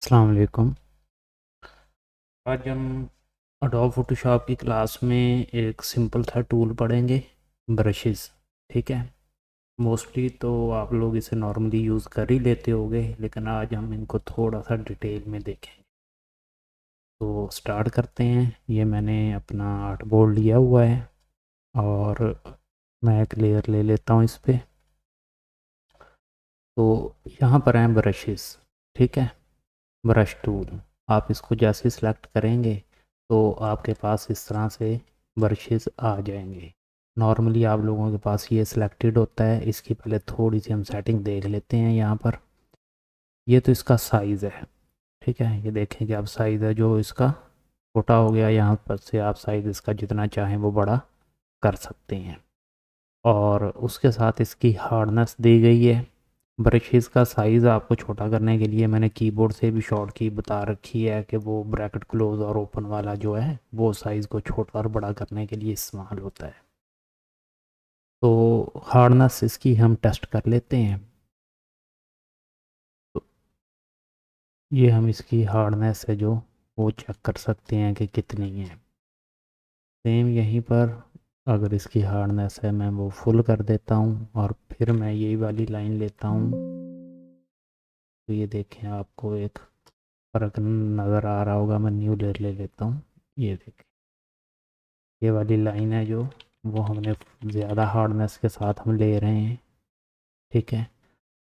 अस्सलाम वालेकुम। आज हम अडोब फोटोशॉप की क्लास में एक सिंपल सा टूल पढ़ेंगे, ब्रशेस। ठीक है। मोस्टली तो आप लोग इसे नॉर्मली यूज़ कर ही लेते होंगे, लेकिन आज हम इनको थोड़ा सा डिटेल में देखेंगे। तो स्टार्ट करते हैं। ये मैंने अपना आर्ट बोर्ड लिया हुआ है और मैं एक लेयर ले लेता हूँ इस पर। तो यहाँ पर हैं ब्रशेस। ठीक है। ब्रश टूल, आप इसको जैसे सिलेक्ट करेंगे तो आपके पास इस तरह से ब्रशेस आ जाएंगे। नॉर्मली आप लोगों के पास ये सिलेक्टेड होता है। इसकी पहले थोड़ी सी हम सेटिंग देख लेते हैं यहाँ पर। ये तो इसका साइज़ है। ठीक है। ये देखें कि आप साइज़ है जो इसका छोटा हो गया। यहाँ पर से आप साइज़ इसका जितना चाहें वो बड़ा कर सकते हैं। और उसके साथ इसकी हार्डनेस दी गई है। ब्रशेस का साइज़ आपको छोटा करने के लिए मैंने कीबोर्ड से भी शॉर्ट की बता रखी है कि वो ब्रैकेट क्लोज और ओपन वाला जो है वो साइज़ को छोटा और बड़ा करने के लिए इस्तेमाल होता है। तो हार्डनेस इसकी हम टेस्ट कर लेते हैं। तो ये हम इसकी हार्डनेस है जो वो चेक कर सकते हैं कि कितनी है। सेम यहीं पर अगर इसकी हार्डनेस है मैं वो फुल कर देता हूँ और फिर मैं यही वाली लाइन लेता हूँ। तो ये देखें आपको एक फ़र्क नज़र आ रहा होगा। मैं न्यू लेयर ले लेता हूँ। ये देखें ये वाली लाइन है जो वो हमने ज़्यादा हार्डनेस के साथ हम ले रहे हैं। ठीक है।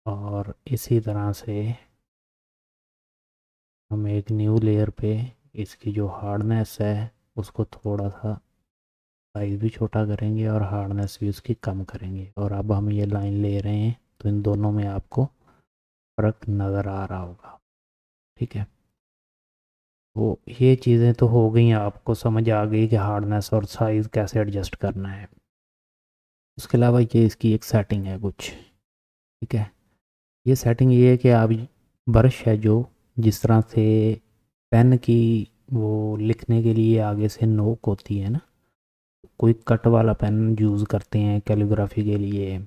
और इसी तरह से हम एक न्यू लेयर पे इसकी जो हार्डनेस है उसको थोड़ा सा साइज़ भी छोटा करेंगे और हार्डनेस भी उसकी कम करेंगे। और अब हम ये लाइन ले रहे हैं तो इन दोनों में आपको फ़र्क नज़र आ रहा होगा। ठीक है। तो ये चीज़ें तो हो गई, आपको समझ आ गई कि हार्डनेस और साइज़ कैसे एडजस्ट करना है। उसके अलावा ये इसकी एक सेटिंग है कुछ। ठीक है। ये सेटिंग ये है कि आप ब्रश है जो जिस तरह से पेन की वो लिखने के लिए आगे से नोक होती है ना, कोई कट वाला पेन यूज़ करते हैं कैलीग्राफी के लिए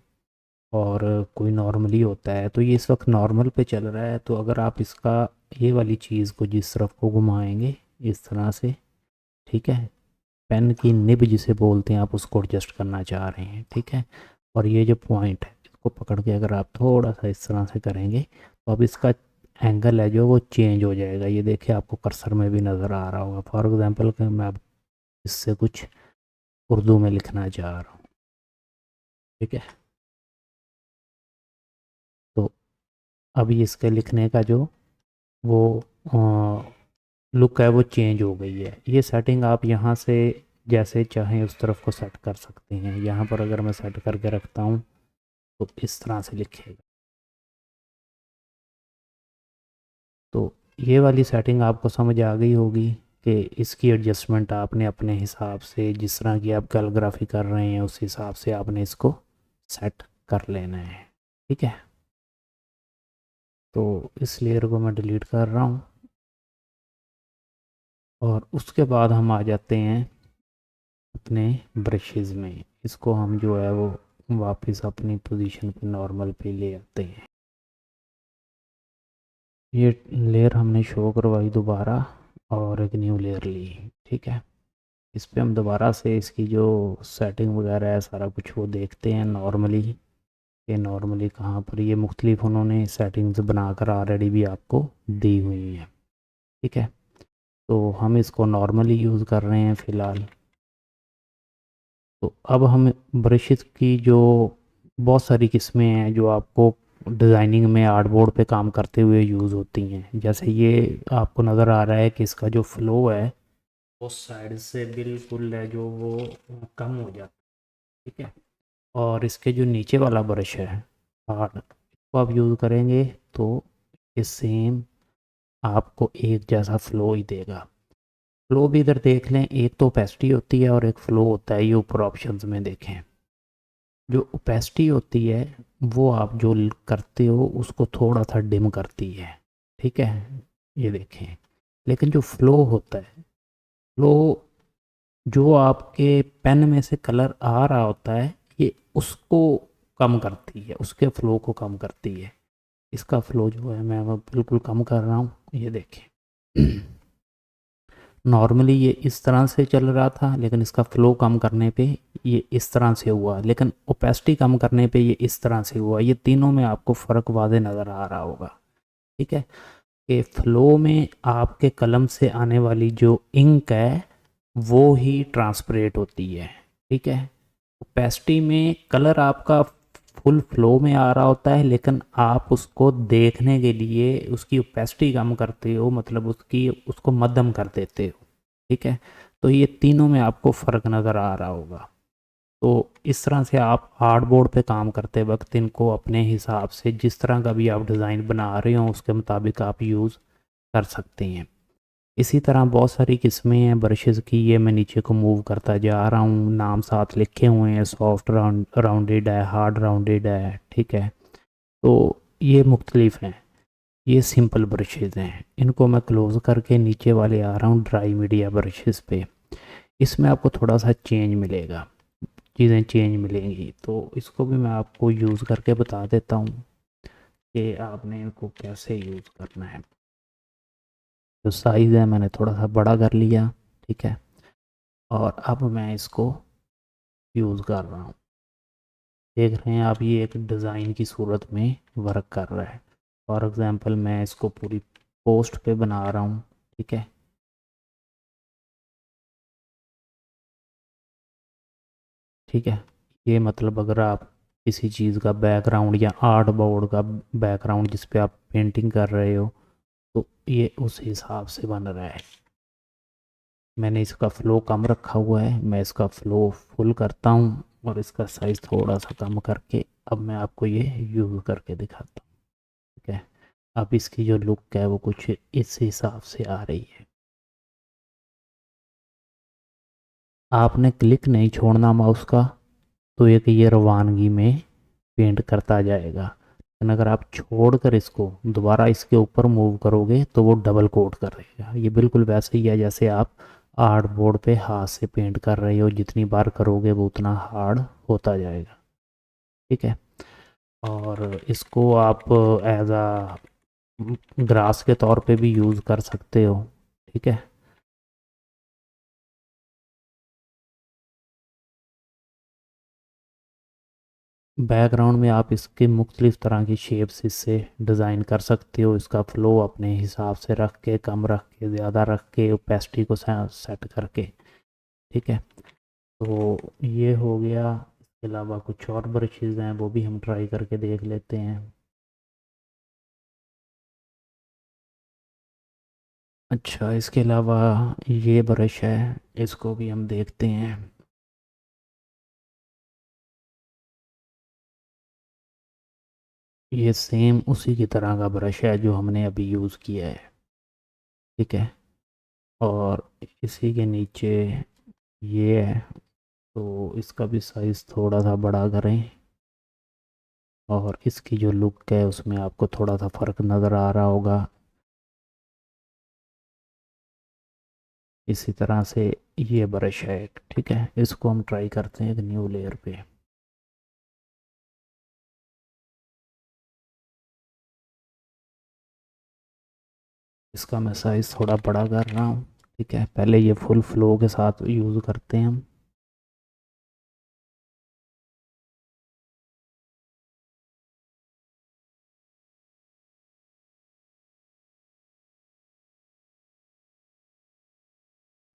और कोई नॉर्मली होता है। तो ये इस वक्त नॉर्मल पे चल रहा है। तो अगर आप इसका ये वाली चीज़ को जिस तरफ को घुमाएंगे इस तरह से, ठीक है, पेन की निब जिसे बोलते हैं, आप उसको एडजस्ट करना चाह रहे हैं। ठीक है। और ये जो पॉइंट है इसको पकड़ के अगर आप थोड़ा सा इस तरह से करेंगे तो अब इसका एंगल है जो वो चेंज हो जाएगा। ये देखिए आपको कर्सर में भी नज़र आ रहा होगा। फॉर एग्जांपल कि मैं अब इससे कुछ उर्दू में लिखना चाह रहा हूँ। ठीक है। तो अभी इसके लिखने का जो वो लुक है वो चेंज हो गई है। ये सेटिंग आप यहाँ से जैसे चाहें उस तरफ को सेट कर सकते हैं। यहाँ पर अगर मैं सेट करके रखता हूँ तो इस तरह से लिखेगा। तो ये वाली सेटिंग आपको समझ आ गई होगी कि इसकी एडजस्टमेंट आपने अपने हिसाब से, जिस तरह की आप कैलीग्राफी कर रहे हैं उस हिसाब से आपने इसको सेट कर लेना है। ठीक है। तो इस लेयर को मैं डिलीट कर रहा हूँ और उसके बाद हम आ जाते हैं अपने ब्रशेज़ में। इसको हम जो है वो वापस अपनी पोजीशन पे नॉर्मल पे ले आते हैं। ये लेयर हमने शो करवाई दोबारा और एक न्यू लेयर ली। ठीक है। इस पे हम दोबारा से इसकी जो सेटिंग वगैरह है सारा कुछ वो देखते हैं नॉर्मली। ये नॉर्मली कहाँ पर ये मुख्तलिफ उन्होंने सेटिंग्स बनाकर ऑलरेडी भी आपको दी हुई हैं। ठीक है। तो हम इसको नॉर्मली यूज़ कर रहे हैं फ़िलहाल। तो अब हम ब्रशेस की जो बहुत सारी किस्में हैं जो आपको डिज़ाइनिंग में आर्टबोर्ड पे काम करते हुए यूज़ होती हैं। जैसे ये आपको नज़र आ रहा है कि इसका जो फ़्लो है वो साइड से बिल्कुल है जो वो कम हो जाता है। ठीक है। और इसके जो नीचे वाला ब्रश है हार्ड, इसको आप यूज़ करेंगे तो ये सेम आपको एक जैसा फ़्लो ही देगा। फ़्लो भी इधर देख लें, एक तो ओपेसिटी होती है और एक फ़्लो होता है। ये ऊपर ऑप्शंस में देखें। जो ओपेसिटी होती है वो आप जो करते हो उसको थोड़ा सा डिम करती है। ठीक है। ये देखें। लेकिन जो फ़्लो होता है, फ़्लो जो आपके पेन में से कलर आ रहा होता है ये उसको कम करती है, उसके फ़्लो को कम करती है। इसका फ़्लो जो है मैं वो बिल्कुल कम कर रहा हूँ। ये देखें नॉर्मली ये इस तरह से चल रहा था, लेकिन इसका फ्लो कम करने पे ये इस तरह से हुआ, लेकिन ओपेसिटी कम करने पे ये इस तरह से हुआ। ये तीनों में आपको फ़र्क वाज़े नज़र आ रहा होगा। ठीक है, कि फ़्लो में आपके कलम से आने वाली जो इंक है वो ही ट्रांसपरेट होती है। ठीक है, ओपेसिटी में कलर आपका फुल फ्लो में आ रहा होता है, लेकिन आप उसको देखने के लिए उसकी ओपेसिटी कम करते हो, मतलब उसको मध्यम कर देते हो। ठीक है, तो ये तीनों में आपको फ़र्क नज़र आ रहा होगा। तो इस तरह से आप हार्डबोर्ड पे काम करते वक्त इनको अपने हिसाब से जिस तरह का भी आप डिज़ाइन बना रहे हो उसके मुताबिक आप यूज़ कर सकते हैं। इसी तरह बहुत सारी किस्में हैं ब्रशेज़ की। ये मैं नीचे को मूव करता जा रहा हूँ, नाम साथ लिखे हुए हैं, सॉफ्ट राउंडेड है, हार्ड राउंडेड है। ठीक है, तो ये मुख्तलिफ हैं। ये सिंपल ब्रशेज़ हैं, इनको मैं क्लोज़ करके नीचे वाले आ रहा हूँ ड्राई मीडिया ब्रशेज़ पे। इसमें आपको थोड़ा सा चेंज मिलेगा, चीज़ें चेंज मिलेंगी, तो इसको भी मैं आपको यूज़ करके बता देता हूँ कि आपने इनको कैसे यूज़ करना है। जो साइज़ है मैंने थोड़ा सा बड़ा कर लिया। ठीक है, और अब मैं इसको यूज़ कर रहा हूँ। देख रहे हैं आप, ये एक डिज़ाइन की सूरत में वर्क कर रहा है। फॉर एग्ज़ाम्पल मैं इसको पूरी पोस्ट पे बना रहा हूँ। ठीक है, ठीक है, ये मतलब अगर आप किसी चीज़ का बैकग्राउंड या आर्ट बोर्ड का बैकग्राउंड जिस पे आप पेंटिंग कर रहे हो, तो ये उस हिसाब से बन रहा है। मैंने इसका फ़्लो कम रखा हुआ है, मैं इसका फ़्लो फुल करता हूँ और इसका साइज़ थोड़ा सा कम करके अब मैं आपको ये यूज़ करके दिखाता हूँ। ठीक है, अब इसकी जो लुक है वो कुछ इस हिसाब से आ रही है। आपने क्लिक नहीं छोड़ना माउस का, तो एक ये रवानगी में पेंट करता जाएगा। लेकिन अगर आप छोड़कर इसको दोबारा इसके ऊपर मूव करोगे तो वो डबल कोट करेगा। ये बिल्कुल वैसे ही है जैसे आप आर्ट बोर्ड पे हाथ से पेंट कर रहे हो, जितनी बार करोगे वो उतना हार्ड होता जाएगा। ठीक है, और इसको आप एज आ ग्रास के तौर पे भी यूज़ कर सकते हो। ठीक है, बैकग्राउंड में आप इसके मुख्तलिफ़ तरह की शेप्स इससे डिज़ाइन कर सकते हो। इसका फ़्लो अपने हिसाब से रख के, कम रख के, ज़्यादा रख के, ओपेसिटी को सेट करके। ठीक है, तो ये हो गया। इसके अलावा कुछ और ब्रशेज़ हैं, वो भी हम ट्राई करके देख लेते हैं। अच्छा, इसके अलावा ये ब्रश है, इसको भी हम देखते हैं। ये सेम उसी की तरह का ब्रश है जो हमने अभी यूज़ किया है। ठीक है, और इसी के नीचे ये है, तो इसका भी साइज़ थोड़ा सा बड़ा करें और इसकी जो लुक है उसमें आपको थोड़ा सा फ़र्क नज़र आ रहा होगा। इसी तरह से ये ब्रश है एक। ठीक है, इसको हम ट्राई करते हैं एक न्यू लेयर पे। इसका मैं साइज़ थोड़ा बड़ा कर रहा हूँ। ठीक है, पहले ये फुल फ्लो के साथ यूज़ करते हैं हम।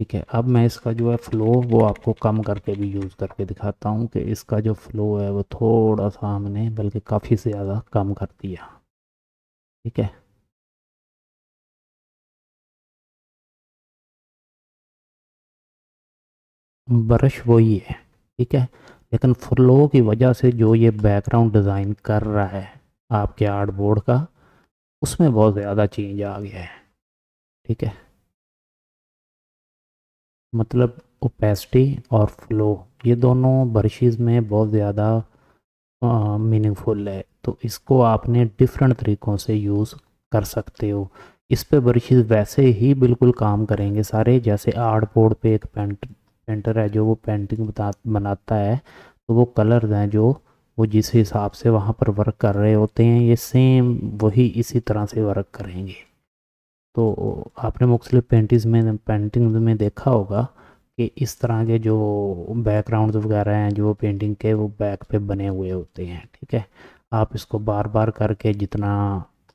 ठीक है, अब मैं इसका जो है फ़्लो वो आपको कम करके भी यूज़ करके दिखाता हूँ कि इसका जो फ़्लो है वो थोड़ा सा हमने बल्कि काफ़ी ज़्यादा कम कर दिया। ठीक है, ब्रश वही है। ठीक है, लेकिन फ्लो की वजह से जो ये बैकग्राउंड डिज़ाइन कर रहा है आपके आर्ट बोर्ड का, उसमें बहुत ज़्यादा चेंज आ गया है। ठीक है, मतलब ओपेसिटी और फ्लो ये दोनों ब्रशेज़ में बहुत ज़्यादा मीनिंगफुल है, तो इसको आपने डिफरेंट तरीक़ों से यूज़ कर सकते हो। इस पे ब्रशेज़ वैसे ही बिल्कुल काम करेंगे सारे, जैसे आर्ट बोर्ड पे एक पेंटर है जो वो पेंटिंग बनाता है, तो वो कलर्स हैं जो वो जिस हिसाब से वहाँ पर वर्क कर रहे होते हैं, ये सेम वही इसी तरह से वर्क करेंगे। तो आपने मुख्तलिफ पेंटिंग्स में देखा होगा कि इस तरह के जो बैकग्राउंड वगैरह हैं जो पेंटिंग के वो बैक पे बने हुए होते हैं। ठीक है, आप इसको बार बार करके जितना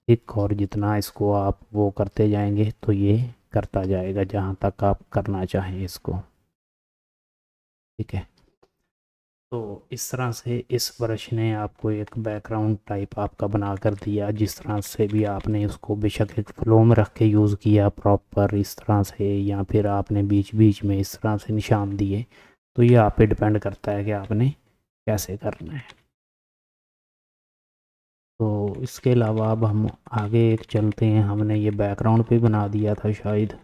थिक और जितना इसको आप वो करते जाएंगे तो ये करता जाएगा जहाँ तक आप करना चाहें इसको। ठीक है, तो इस तरह से इस ब्रश ने आपको एक बैकग्राउंड टाइप आपका बना कर दिया। जिस तरह से भी आपने उसको बेशक एक फ्लो में रख के यूज़ किया प्रॉपर इस तरह से, या फिर आपने बीच बीच में इस तरह से निशान दिए, तो ये आप पे डिपेंड करता है कि आपने कैसे करना है। तो इसके अलावा अब हम आगे एक चलते हैं। हमने ये बैकग्राउंड पे बना दिया था शायद।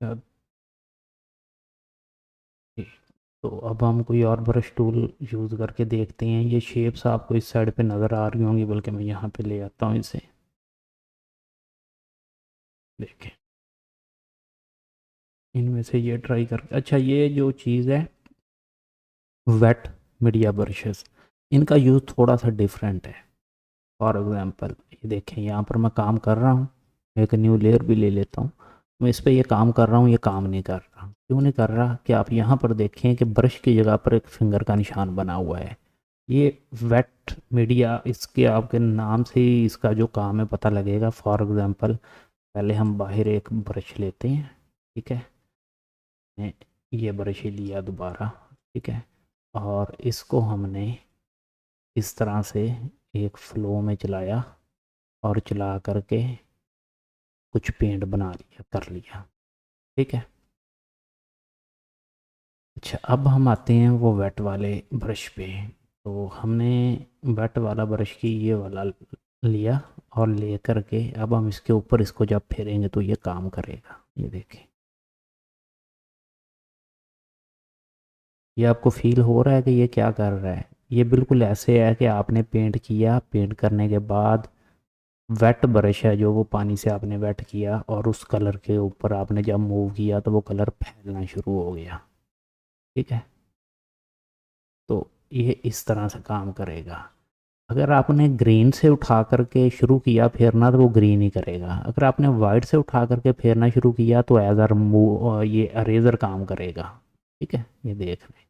अब तो अब हम कोई और ब्रश टूल यूज़ करके देखते हैं। ये शेप्स आपको इस साइड पे नज़र आ रही होंगी, बल्कि मैं यहाँ पे ले आता हूँ इसे। देखें, इनमें से ये ट्राई कर, अच्छा ये जो चीज़ है वेट मीडिया ब्रशेस, इनका यूज़ थोड़ा सा डिफरेंट है। फॉर एग्ज़ाम्पल ये देखें, यहाँ पर मैं काम कर रहा हूँ, एक न्यू लेयर भी ले लेता हूँ। मैं इस पर ये काम कर रहा हूँ, ये काम नहीं कर रहा। क्यों नहीं कर रहा कि आप यहाँ पर देखें कि ब्रश की जगह पर एक फिंगर का निशान बना हुआ है। ये वेट मीडिया, इसके आपके नाम से ही इसका जो काम है पता लगेगा। फॉर एग्ज़ाम्पल पहले हम बाहर एक ब्रश लेते हैं। ठीक है, मैंने ये ब्रश ही लिया दोबारा। ठीक है, और इसको हमने इस तरह से एक फ्लो में चलाया और चला करके कुछ पेंट बना लिया, कर लिया। ठीक है, अच्छा अब हम आते हैं वो वेट वाले ब्रश पे। तो हमने वेट वाला ब्रश की ये वाला लिया और ले करके अब हम इसके ऊपर इसको जब फेरेंगे तो ये काम करेगा। ये देखें, ये आपको फील हो रहा है कि ये क्या कर रहा है। ये बिल्कुल ऐसे है कि आपने पेंट किया, पेंट करने के बाद वेट ब्रश है जो वो पानी से आपने वेट किया और उस कलर के ऊपर आपने जब मूव किया तो वो कलर फैलना शुरू हो गया। ठीक है, तो ये इस तरह से काम करेगा। अगर आपने ग्रीन से उठा करके शुरू किया फेरना तो वो ग्रीन ही करेगा। अगर आपने वाइट से उठा करके फेरना शुरू किया तो एज अ मूव ये अरेजर काम करेगा। ठीक है, ये देख लें।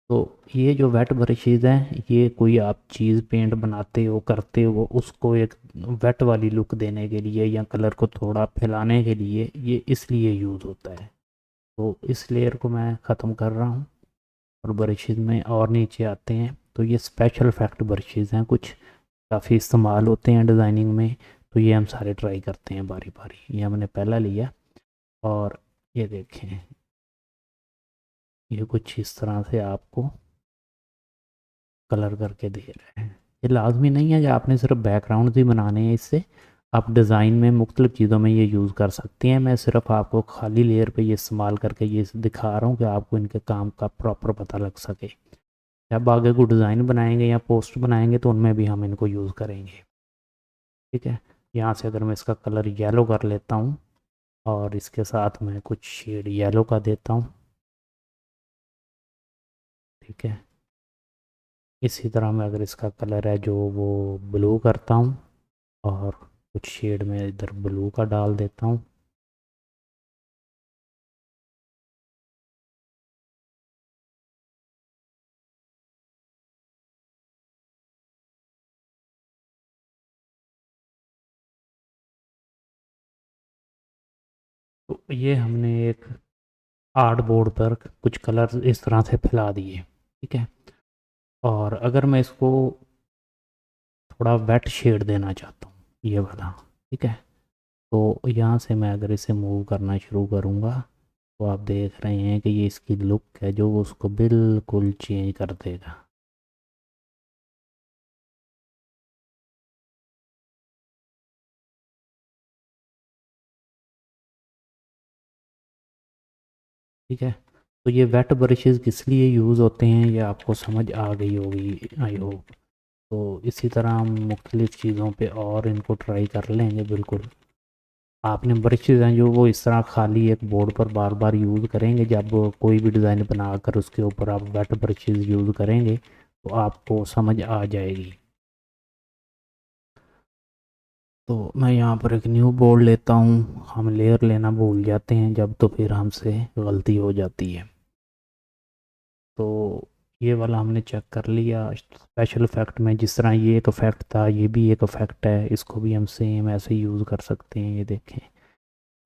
तो ये जो वेट ब्रशेज़ हैं, ये कोई आप चीज़ पेंट बनाते हो करते हो उसको एक वेट वाली लुक देने के लिए या कलर को थोड़ा फैलाने के लिए ये इसलिए यूज़ होता है। तो इस लेयर को मैं ख़त्म कर रहा हूँ और ब्रशेज़ में और नीचे आते हैं। तो ये स्पेशल इफेक्ट ब्रशेज़ हैं, कुछ काफ़ी इस्तेमाल होते हैं डिज़ाइनिंग में। तो ये हम सारे ट्राई करते हैं बारी बारी। ये हमने पहला लिया और ये देखें, ये कुछ इस तरह से आपको कलर करके दे रहे हैं। ये लाजमी नहीं है कि आपने सिर्फ बैकग्राउंड ही बनाने हैं इससे, आप डिज़ाइन में मुख्तलिफ़ चीज़ों में ये यूज़ कर सकते हैं। मैं सिर्फ आपको खाली लेयर पे ये इस्तेमाल करके ये दिखा रहा हूँ कि आपको इनके काम का प्रॉपर पता लग सके। जब आगे को डिज़ाइन बनाएंगे या पोस्ट बनाएंगे तो उनमें भी हम इनको यूज़ करेंगे। ठीक है, यहाँ से अगर मैं इसका कलर येलो कर लेता हूँ और इसके साथ मैं कुछ शेड येलो का देता हूँ। ठीक है, इसी तरह मैं अगर इसका कलर है जो वो ब्लू करता हूँ और कुछ शेड में इधर ब्लू का डाल देता हूँ। तो ये हमने एक आर्ट बोर्ड पर कुछ कलर इस तरह से फैला दिए। ठीक है, और अगर मैं इसको थोड़ा वेट शेड देना चाहता हूँ ये वाला। ठीक है, तो यहाँ से मैं अगर इसे मूव करना शुरू करूँगा तो आप देख रहे हैं कि ये इसकी लुक है जो उसको बिल्कुल चेंज कर देगा। ठीक है, तो ये वेट ब्रशेज़ किस लिए यूज़ होते हैं ये आपको समझ आ गई होगी आई होप। तो इसी तरह हम मुख्तलिफ़ चीज़ों पे और इनको ट्राई कर लेंगे। बिल्कुल आपने ब्रशेज़ हैं जो वो इस तरह खाली एक बोर्ड पर बार बार यूज़ करेंगे। जब कोई भी डिज़ाइन बनाकर उसके ऊपर आप वेट ब्रशेज़ यूज़ करेंगे तो आपको समझ आ जाएगी। तो मैं यहाँ पर एक न्यू बोर्ड लेता हूँ। हम लेयर लेना भूल जाते हैं जब, तो फिर हमसे गलती हो जाती है। तो ये वाला हमने चेक कर लिया। स्पेशल इफेक्ट में जिस तरह ये एक इफेक्ट था, ये भी एक इफेक्ट है, इसको भी हम सेम ऐसे यूज़ कर सकते हैं। ये देखें,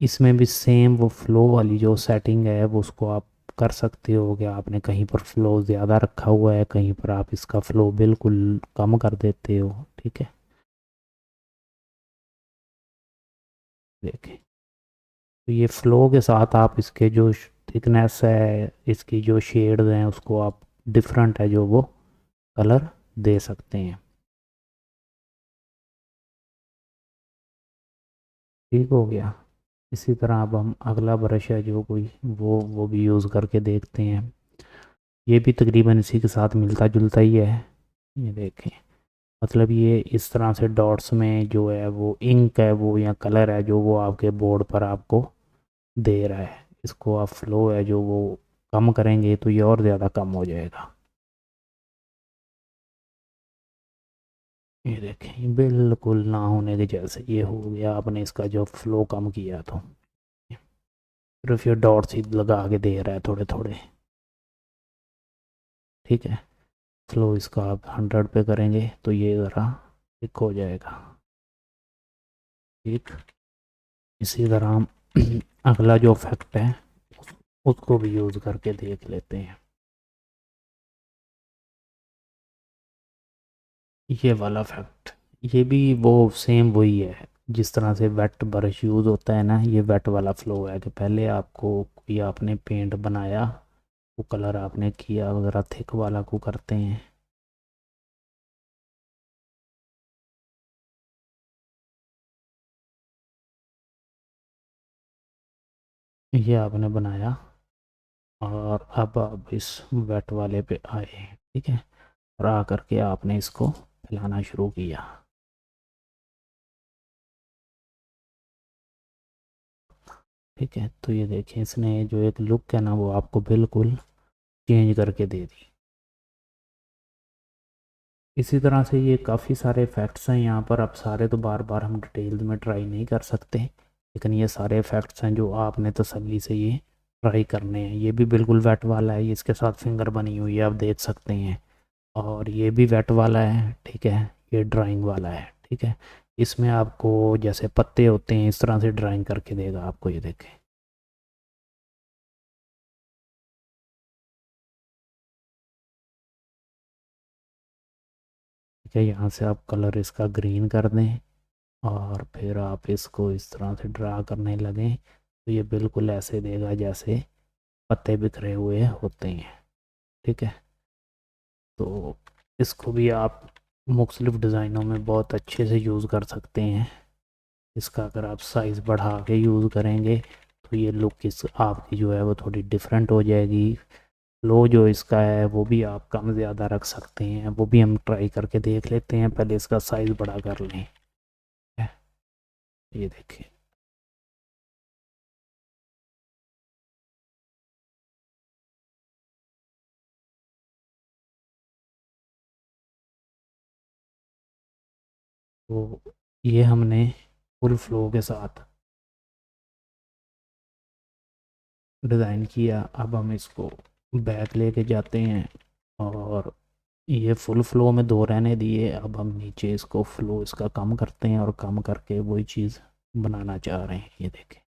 इसमें भी सेम वो फ्लो वाली जो सेटिंग है वो उसको आप कर सकते हो कि आपने कहीं पर फ्लो ज़्यादा रखा हुआ है, कहीं पर आप इसका फ्लो बिल्कुल कम कर देते हो। ठीक है, देखें, तो ये फ्लो के साथ आप इसके जो थिकनेस है, इसकी जो शेड्स हैं, उसको आप डिफरेंट है जो वो कलर दे सकते हैं। ठीक हो गया। इसी तरह अब हम अगला ब्रश है जो कोई वो भी यूज़ करके देखते हैं। ये भी तकरीबन इसी के साथ मिलता जुलता ही है। ये देखें, मतलब ये इस तरह से डॉट्स में जो है वो इंक है वो या कलर है जो वो आपके बोर्ड पर आपको दे रहा है। इसको आप फ्लो है जो वो कम करेंगे तो ये और ज़्यादा कम हो जाएगा। ये देखें, बिल्कुल ना होने के जैसे ये हो गया, आपने इसका जो फ्लो कम किया तो सिर्फ ये डॉट्स ही लगा के दे रहा है थोड़े थोड़े। ठीक है, फ्लो इसका आप 100 पे करेंगे तो ये ज़रा थिक हो जाएगा। ठीक, इसी तरह हम अगला जो इफेक्ट है उसको भी यूज़ करके देख लेते हैं। ये वाला इफेक्ट, ये भी वो सेम वही है जिस तरह से वेट ब्रश यूज़ होता है ना, ये वेट वाला फ्लो है कि पहले आपको कोई आपने पेंट बनाया, वो कलर आपने किया, ज़रा थिक वाला को करते हैं। ये आपने बनाया और अब आप इस वेट वाले पे आए। ठीक है, और आ करके आपने इसको फैलाना शुरू किया। ठीक है, तो ये देखें, इसने जो एक लुक है ना वो आपको बिल्कुल चेंज करके दे दी। इसी तरह से ये काफ़ी सारे इफ़ेक्ट्स हैं यहाँ पर। अब सारे तो बार बार हम डिटेल्स में ट्राई नहीं कर सकते, लेकिन ये सारे इफ़ेक्ट्स हैं जो आपने तसल्ली से ये ट्राई करने हैं। ये भी बिल्कुल वेट वाला है, ये इसके साथ फिंगर बनी हुई है, आप देख सकते हैं। और ये भी वेट वाला है। ठीक है, ये ड्राइंग वाला है। ठीक है, इसमें आपको जैसे पत्ते होते हैं इस तरह से ड्राइंग करके देगा आपको। ये देखें, ठीक है, यहाँ से आप कलर इसका ग्रीन कर दें और फिर आप इसको इस तरह से ड्रा करने लगें तो ये बिल्कुल ऐसे देगा जैसे पत्ते बिखरे हुए होते हैं। ठीक है, तो इसको भी आप मुख्तलिफ़ डिज़ाइनों में बहुत अच्छे से यूज़ कर सकते हैं। इसका अगर आप साइज़ बढ़ा के यूज़ करेंगे तो ये लुक इस आपकी जो है वो थोड़ी डिफरेंट हो जाएगी। लो जो इसका है वो भी आप कम ज़्यादा रख सकते हैं, वो भी हम ट्राई करके देख लेते हैं। पहले इसका साइज़ बड़ा कर लें। है, ये देखिए, तो ये हमने फुल फ्लो के साथ डिज़ाइन किया। अब हम इसको बैक लेके जाते हैं और ये फुल फ्लो में दो रहने दिए। अब हम नीचे इसको फ्लो इसका कम करते हैं और कम करके वही चीज़ बनाना चाह रहे हैं। ये देखें,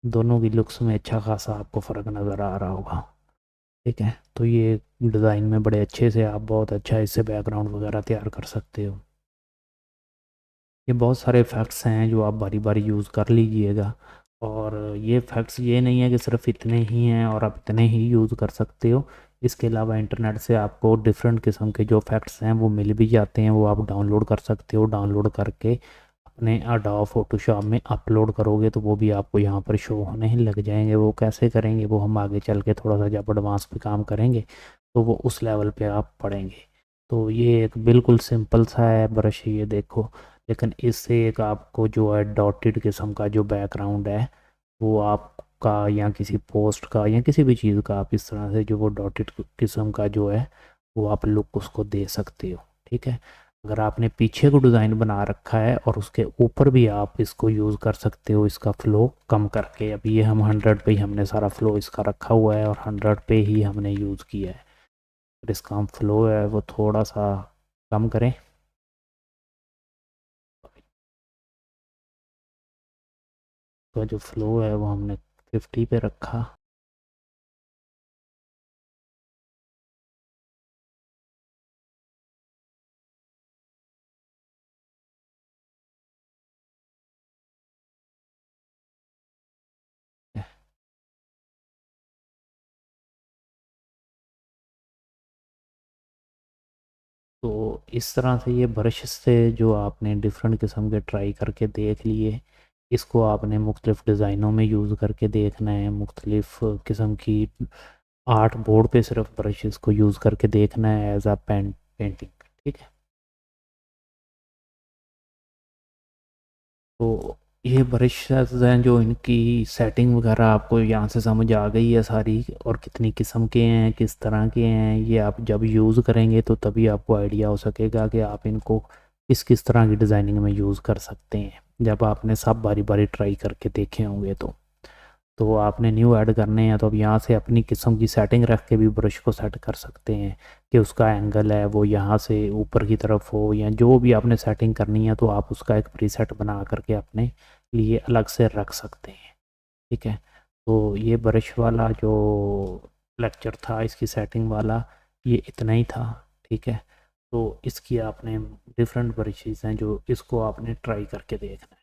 दोनों की लुक्स में अच्छा खासा आपको फ़र्क नज़र आ रहा होगा। ठीक है, तो ये डिज़ाइन में बड़े अच्छे से आप बहुत अच्छा इससे बैकग्राउंड वगैरह तैयार कर सकते हो। ये बहुत सारे इफ़ेक्ट्स हैं जो आप बारी बारी यूज़ कर लीजिएगा। और ये इफ़ेक्ट्स ये नहीं है कि सिर्फ इतने ही हैं और आप इतने ही यूज़ कर सकते हो। इसके अलावा इंटरनेट से आपको डिफरेंट किस्म के जो इफ़ेक्ट्स हैं वो मिल भी जाते हैं, वो आप डाउनलोड कर सकते हो। डाउनलोड करके अपने अडोब फोटोशॉप में अपलोड करोगे तो वो भी आपको यहाँ पर शो होने ही लग जाएंगे। वो कैसे करेंगे वो हम आगे चल के थोड़ा सा जब एडवांस पे काम करेंगे तो वो उस लेवल पे आप पढ़ेंगे। तो ये एक बिल्कुल सिंपल सा है ब्रश, ये देखो, लेकिन इससे एक आपको जो है डॉटेड किस्म का जो बैकग्राउंड है वो आप का या किसी पोस्ट का या किसी भी चीज़ का आप इस तरह से जो वो डॉटेड किस्म का जो है वो आप लुक उसको दे सकते हो। ठीक है, अगर आपने पीछे को डिज़ाइन बना रखा है और उसके ऊपर भी आप इसको यूज़ कर सकते हो इसका फ़्लो कम करके। अभी ये हम 100 पे ही हमने सारा फ़्लो इसका रखा हुआ है और 100 पे ही हमने यूज़ किया है। और इसका हम फ़्लो है वो थोड़ा सा कम करें, तो जो फ़्लो है वो हमने 50 पे रखा। तो इस तरह से ये ब्रश से जो आपने डिफरेंट किस्म के ट्राई करके देख लिए, इसको आपने मुख्तलिफ़ डिज़ाइनों में यूज़ करके देखना है, मुख्तलिफ़ किस्म की आर्ट बोर्ड पे सिर्फ ब्रशेस को यूज़ करके देखना है एज अ पेंटिंग। ठीक है, तो ये ब्रशेस हैं जो इनकी सेटिंग वगैरह आपको यहाँ से समझ आ गई है सारी, और कितनी किस्म के हैं किस तरह के हैं ये आप जब यूज़ करेंगे तो तभी आपको आइडिया हो सकेगा कि आप इनको किस किस तरह की डिज़ाइनिंग में यूज़ कर सकते हैं, जब आपने सब बारी बारी ट्राई करके देखे होंगे। तो आपने न्यू ऐड करने हैं तो अब यहाँ से अपनी किस्म की सेटिंग रख के भी ब्रश को सेट कर सकते हैं कि उसका एंगल है वो यहाँ से ऊपर की तरफ हो, या जो भी आपने सेटिंग करनी है तो आप उसका एक प्रीसेट बना करके अपने लिए अलग से रख सकते हैं। ठीक है, तो ये ब्रश वाला जो लेक्चर था इसकी सेटिंग वाला ये इतना ही था। ठीक है, तो इसकी आपने डिफरेंट ब्रशेस हैं जो इसको आपने ट्राई करके देखना है।